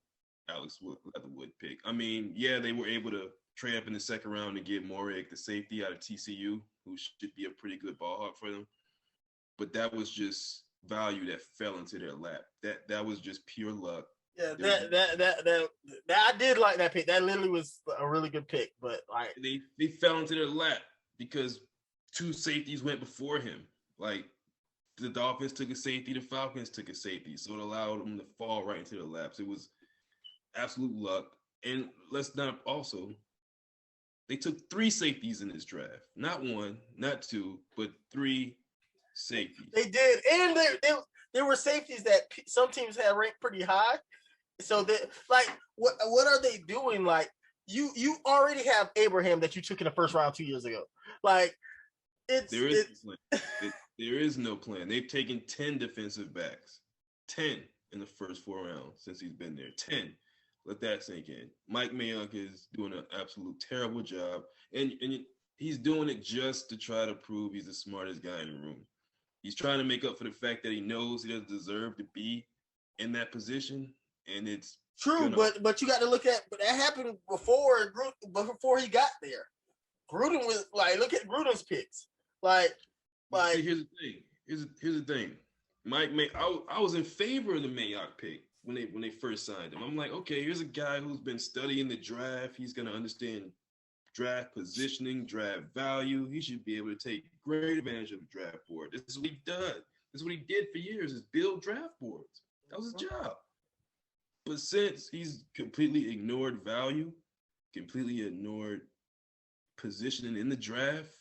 Alex Leatherwood pick. I mean, yeah, they were able to trade up in the second round to get Morik, the safety out of TCU, who should be a pretty good ball hawk for them. But that was just value that fell into their lap. That was just pure luck. Yeah, that I did like that pick. That literally was a really good pick. But like they fell into their lap because 2 safeties went before him. Like the Dolphins took a safety, the Falcons took a safety, so it allowed them to fall right into their laps. It was absolute luck. And let's not also, they took 3 safeties in this draft. Not 1, not 2, but 3 safeties. They did. And there were safeties that some teams had ranked pretty high. So that, like, what are they doing? Like, you already have Abraham that you took in the first round 2 years ago. Like, there is no plan. They've taken 10 defensive backs. 10 in the first 4 rounds since he's been there. 10. Let that sink in. Mike Mayock is doing an absolute terrible job. And he's doing it just to try to prove he's the smartest guy in the room. He's trying to make up for the fact that he knows he doesn't deserve to be in that position. And it's true, but you got to look at, but that happened before he got there. Gruden was like, look at Gruden's picks. Like see, here's the thing. Here's the thing. I was in favor of the Mayock pick when they first signed him. I'm like, okay, here's a guy who's been studying the draft. He's gonna understand draft positioning, draft value. He should be able to take great advantage of the draft board. This is what he does. This is what he did for years, is build draft boards. That was his job. But since he's completely ignored value, completely ignored positioning in the draft,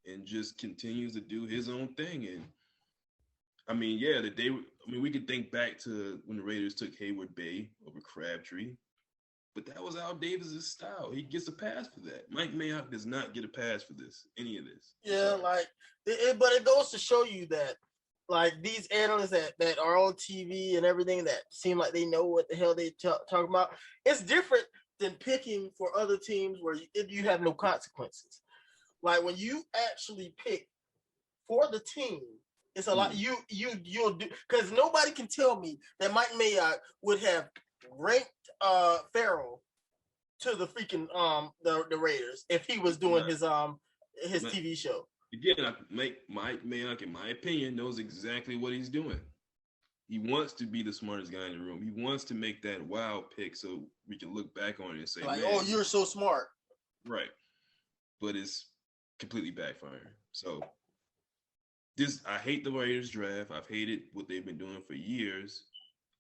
and just continues to do his own thing. And I mean, yeah, we could think back to when the Raiders took Hayward Bay over Crabtree, but that was Al Davis's style. He gets a pass for that. Mike Mayock does not get a pass for any of this. Yeah, but it goes to show you that, like, these analysts that are on TV and everything that seem like they know what the hell they talking about. It's different than picking for other teams where you have no consequences. Like, when you actually pick for the team, it's a lot. You'll do, because nobody can tell me that Mike Mayock would have ranked Farrell to the freaking the Raiders if he was doing his TV show. Again, Mike Mayock, in my opinion, knows exactly what he's doing. He wants to be the smartest guy in the room. He wants to make that wow pick so we can look back on it and say, like, oh, you're so smart. Right. But it's completely backfiring. So I hate the Raiders draft. I've hated what they've been doing for years.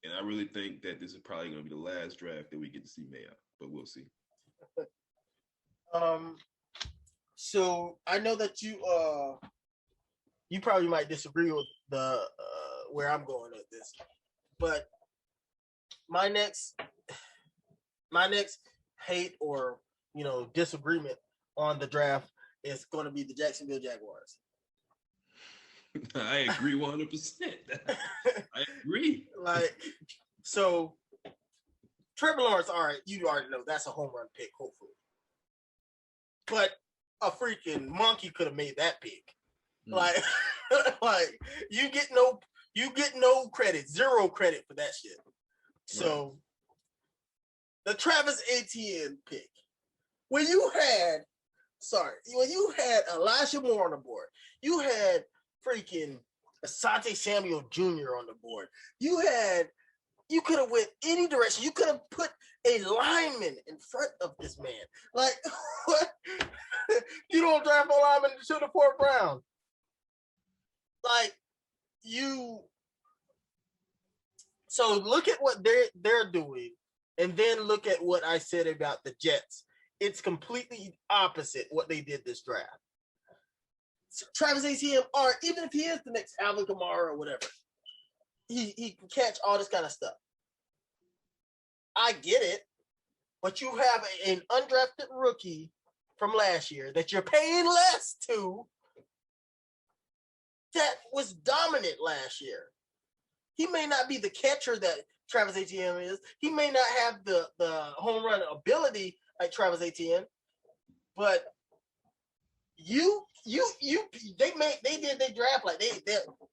And I really think that this is probably going to be the last draft that we get to see Mayock, but we'll see. So I know that you you probably might disagree with the where I'm going with this, but my next hate or disagreement on the draft is going to be the Jacksonville Jaguars. I agree 100%. I agree. So Trevor Lawrence, all right, you already know that's a home run pick, hopefully. But a freaking monkey could have made that pick. Like you get no credit, zero credit for that shit. So the Travis Etienne pick, when you had Elijah Moore on the board, you had freaking Asante Samuel Jr. on the board. You could have went any direction. You could have put a lineman in front of this man. Like, what? You don't draft a lineman to the fourth round. Like, so look at what they're doing, and then look at what I said about the Jets. It's completely opposite what they did this draft. So Travis Etienne, or even if he is the next Alvin Kamara or whatever, he can catch all this kind of stuff. I get it, but you have an undrafted rookie from last year that you're paying less to that was dominant last year. He may not be the catcher that Travis Etienne is. He may not have the home run ability like Travis Etienne, but they did their draft like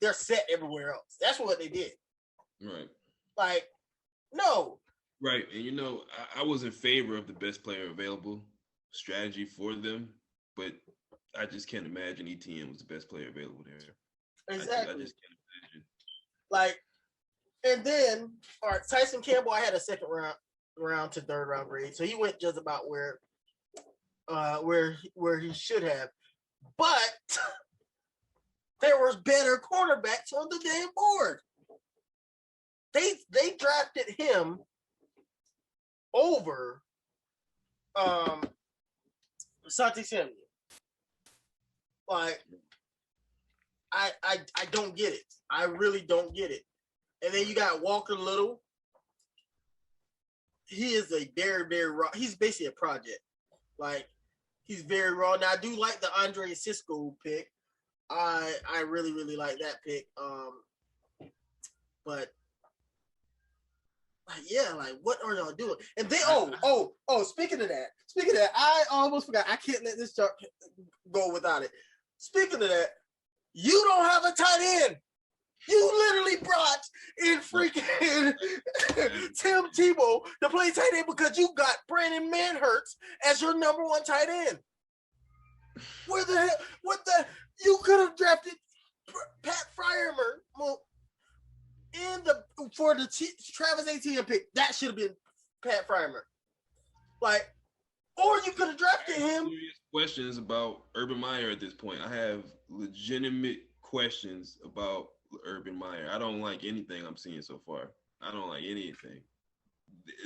they're set everywhere else. That's what they did. Right. Like, no. Right. And I was in favor of the best player available strategy for them, but I just can't imagine Etienne was the best player available there. Exactly. I just can't imagine. Like, and then, all right, Tyson Campbell, I had a second round to third round grade, so he went just about where he should have. But there was better cornerbacks on the damn board. They drafted him over Asante Samuel. Like, I don't get it. I really don't get it. And then you got Walker Little. He is a very, very raw. He's basically a project. Like, he's very raw. Now, I do like the Andre Cisco pick. I really, really like that pick. But what are y'all doing? And then speaking of that, I almost forgot. I can't let this chart go without it. Speaking of that, you don't have a tight end. You literally brought in freaking Tim Tebow to play tight end because you got Brandon Manhurts as your number one tight end. Where the hell? What the? You could have drafted Pat Fryerman for the Travis Etienne pick. That should have been Pat Fryerman. Like, or you could have drafted him. Serious questions about Urban Meyer at this point. I have legitimate questions about Urban Meyer. I don't like anything I'm seeing so far. I don't like anything.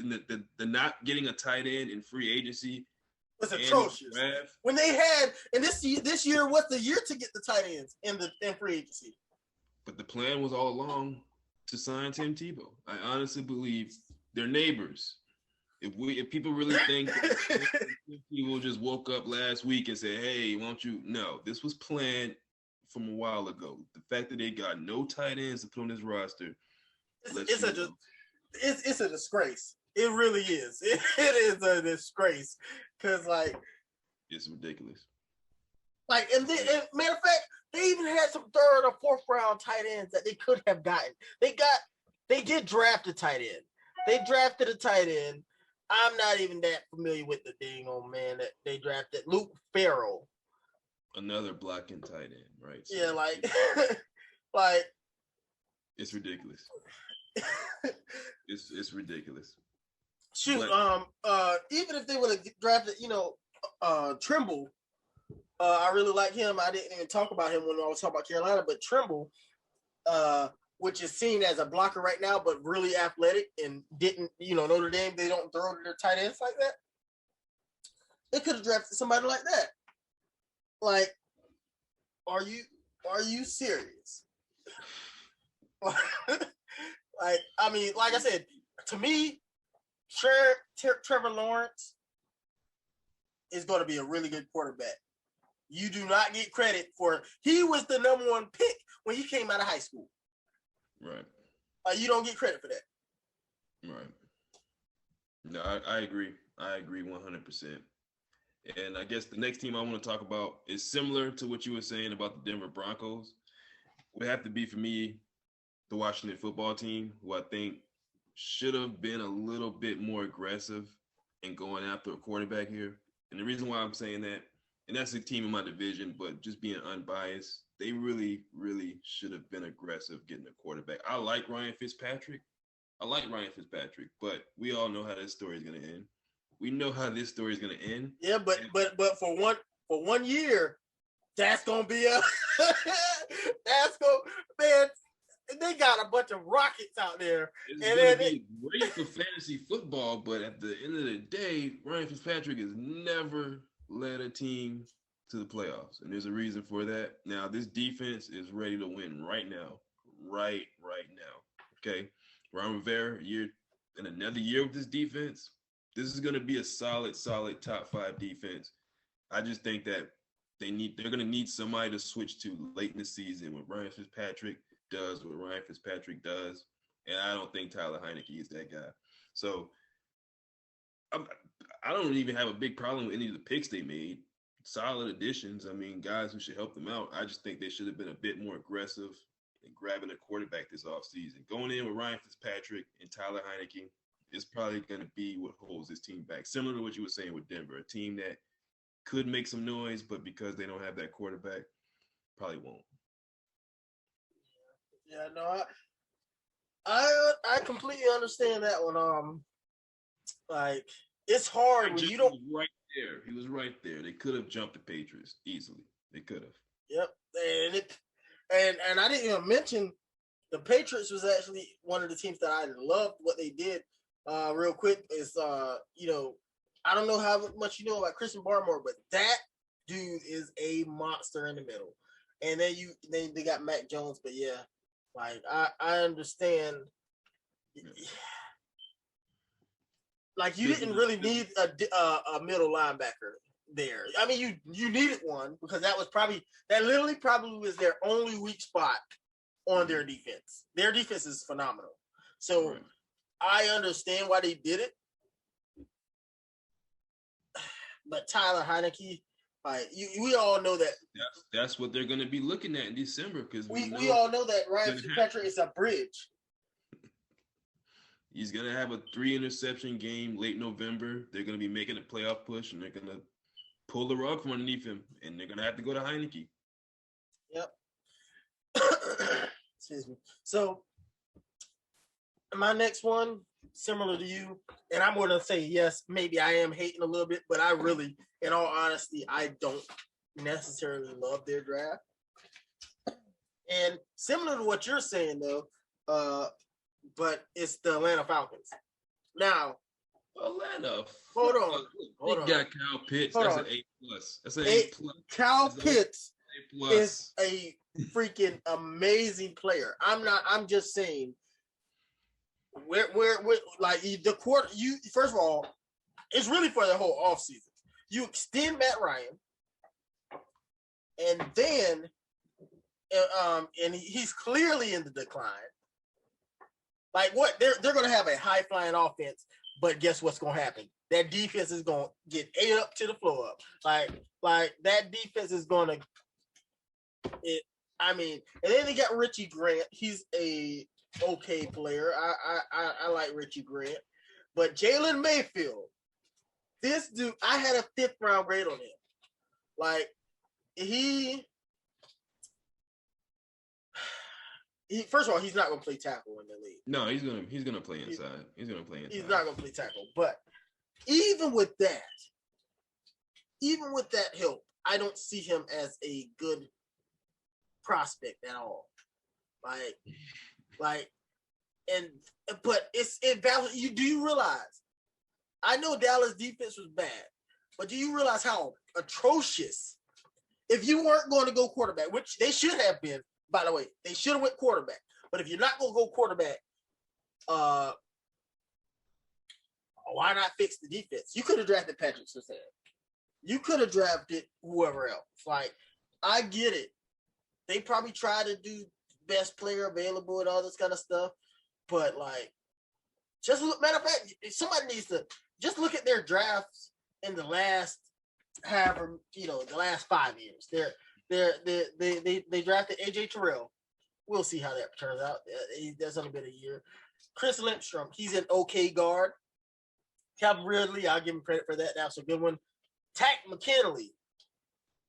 The not getting a tight end in free agency was atrocious. When they had, and this year was the year to get the tight ends in free agency. But the plan was all along to sign Tim Tebow. I honestly believe they're neighbors. If people really think people just woke up last week and said, "Hey, won't you?" No, this was planned from a while ago. The fact that they got no tight ends to put on this roster, it's a disgrace. It really is. It is a disgrace because, like, it's ridiculous. Like, and matter of fact, they even had some third or fourth round tight ends that they could have gotten. They did draft a tight end. They drafted a tight end. I'm not even that familiar with the dang old man that they drafted, Luke Farrell. Another blocking tight end, right? So yeah, like, like it's ridiculous. It's ridiculous. Shoot, even if they would have drafted, Trimble, I really like him. I didn't even talk about him when I was talking about Carolina, but Trimble, which is seen as a blocker right now, but really athletic and didn't, Notre Dame, they don't throw to their tight ends like that. They could have drafted somebody like that. Like, Are you serious? Like I said, to me, Trevor Lawrence is going to be a really good quarterback. You do not get credit for he was the number one pick when he came out of high school. Right. You don't get credit for that. Right. No, I agree. I agree 100%. And I guess the next team I want to talk about is similar to what you were saying about the Denver Broncos. Would have to be, for me, the Washington football team, who I think should have been a little bit more aggressive in going after a quarterback here. And the reason why I'm saying that, and that's a team in my division, but just being unbiased, they really, really should have been aggressive getting a quarterback. I like Ryan Fitzpatrick, but we all know how this story is going to end. We know how this story is going to end. Yeah, but for 1 year, that's going to be man, they got a bunch of rockets out there. It's going to be great for fantasy football, but at the end of the day, Ryan Fitzpatrick has never led a team to the playoffs, and there's a reason for that. Now, this defense is ready to win right now. Okay? Ron Rivera, in another year with this defense, this is going to be a solid top 5 defense. I just think that they're going to need somebody to switch to late in the season when Ryan Fitzpatrick does what Ryan Fitzpatrick does, and I don't think Tyler Heineke is that guy. So I don't even have a big problem with any of the picks they made. Solid additions. I mean, guys who should help them out. I just think they should have been a bit more aggressive in grabbing a quarterback this offseason. Going in with Ryan Fitzpatrick and Tyler Heineke is probably going to be what holds this team back. Similar to what you were saying with Denver, a team that could make some noise, but because they don't have that quarterback, probably won't. Yeah, no, I completely understand that one. Like, it's hard when you don't. He was right there. They could have jumped the Patriots easily. They could have. Yep, and I didn't even mention the Patriots was actually one of the teams that I loved what they did. Real quick is I don't know how much you know about Christian Barmore, but that dude is a monster in the middle. And then they got Mac Jones, but yeah, like I understand. Like, you didn't really need a middle linebacker there. I mean, you needed one because that literally probably was their only weak spot on their defense. Their defense is phenomenal. So right. I understand why they did it. But Tyler Heineke, we all know that. That's what they're going to be looking at in December, because we all know that Ryan Fitzpatrick is a bridge. He's going to have a 3-interception game late November. They're going to be making a playoff push, and they're going to pull the rug from underneath him, and they're going to have to go to Heineke. Yep. Excuse me. So, my next one, similar to you, and I'm going to say, yes, maybe I am hating a little bit, but I really, in all honesty, I don't necessarily love their draft. And similar to what you're saying, though, but it's the Atlanta Falcons. Now, Atlanta. Hold on. You got Kyle Pitts. That's an A+. That's an A+. Kyle Pitts is a freaking amazing player. I'm just saying. We're like the quarter. First of all, it's really for the whole offseason. You extend Matt Ryan, and then, and he's clearly in the decline. Like, what they're going to have a high flying offense, but guess what's going to happen? That defense is going to get ate up to the floor up. Like that defense is going to. And then they got Richie Grant. He's a okay player. I like Richie Grant, but Jalen Mayfield, this dude, I had a 5th round grade on him. Like, he first of all, he's not going to play tackle in the league. No, he's gonna play inside. He's gonna play inside. He's not going to play tackle. But even with that help, I don't see him as a good prospect at all. But it's invalid. Do you realize? I know Dallas defense was bad, but do you realize how atrocious if you weren't going to go quarterback, which they should have been, by the way, they should have went quarterback. But if you're not going to go quarterback, why not fix the defense? You could have drafted Patrick Surtain. You could have drafted whoever else. Like, I get it. They probably try to do best player available and all this kind of stuff. But, like, just look, matter of fact, somebody needs to just look at their drafts in the last the last 5 years. They drafted AJ Terrell. We'll see how that turns out. That's only been a year. Chris Lindstrom, he's an okay guard. Calvin Ridley, I'll give him credit for that. That's a good one. Tack McKinley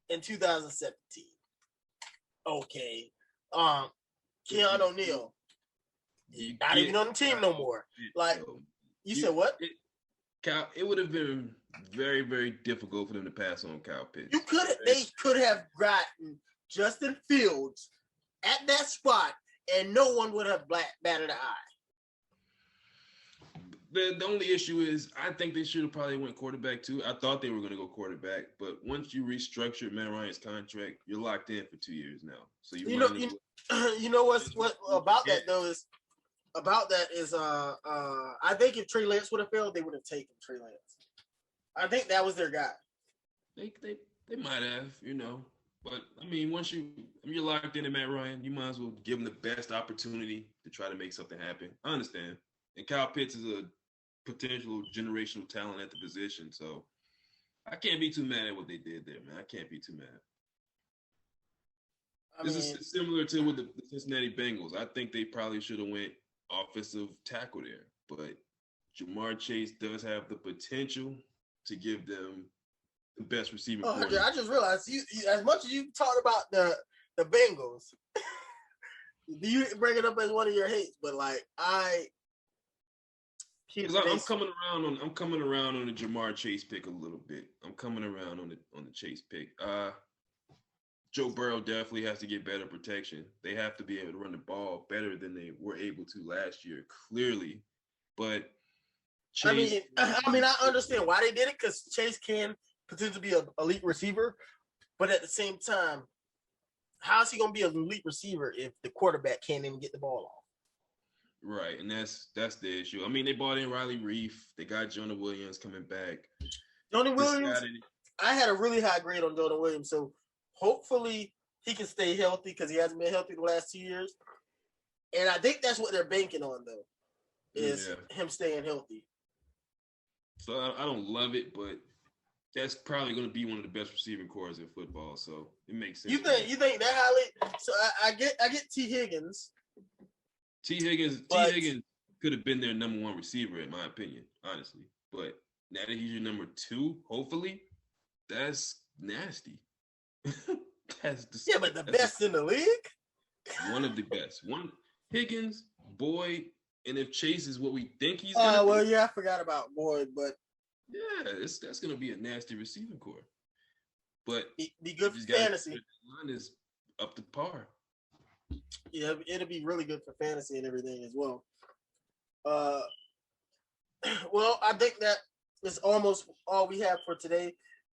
in 2017. Okay. Keon O'Neal. Not even on the team no more. Like, you said what? It would have been very, very difficult for them to pass on Kyle Pitts. They could have gotten Justin Fields at that spot, and no one would have batted an eye. The only issue is I think they should have probably went quarterback too. I thought they were going to go quarterback, but once you restructured Matt Ryan's contract, you're locked in for 2 years now. So you know what about that though is I think if Trey Lance would have failed, they would have taken Trey Lance. I think that was their guy. They might have, but I mean, once you're locked into Matt Ryan, you might as well give him the best opportunity to try to make something happen. I understand, and Kyle Pitts is a potential generational talent at the position, so I can't be too mad at what they did there, man. I can't be too mad. This is similar to with the Cincinnati Bengals. I think they probably should have went offensive tackle there, but Jamar Chase does have the potential to give them the best receiving. I just realized you as much as you talked about the Bengals, you bring it up as one of your hates, but like I'm coming around on the Jamar Chase pick a little bit. I'm coming around on the Chase pick. Joe Burrow definitely has to get better protection. They have to be able to run the ball better than they were able to last year, clearly. But Chase, I understand why they did it because Chase can potentially be an elite receiver, but at the same time, how is he going to be an elite receiver if the quarterback can't even get the ball off? Right, and that's the issue. I mean, they bought in Riley Reif. They got Jonah Williams coming back. Jonah Williams, I had a really high grade on Jonah Williams, so hopefully he can stay healthy because he hasn't been healthy the last 2 years. And I think that's what they're banking on, though, is him staying healthy. So I don't love it, but that's probably going to be one of the best receiving corps in football. So it makes sense. You think that highly? So I get T. Higgins. T. Higgins could have been their number one receiver, in my opinion, honestly. But now that he's your number two, hopefully, that's nasty. That's disgusting. Yeah, but the best in the league? One of the best. Higgins, Boyd, and if Chase is what we think he's going to well, yeah, I forgot about Boyd, but yeah, that's going to be a nasty receiving corps. But be good for fantasy. Line is up to par. Yeah, it'll be really good for fantasy and everything as well. Well, I think that is almost all we have for today.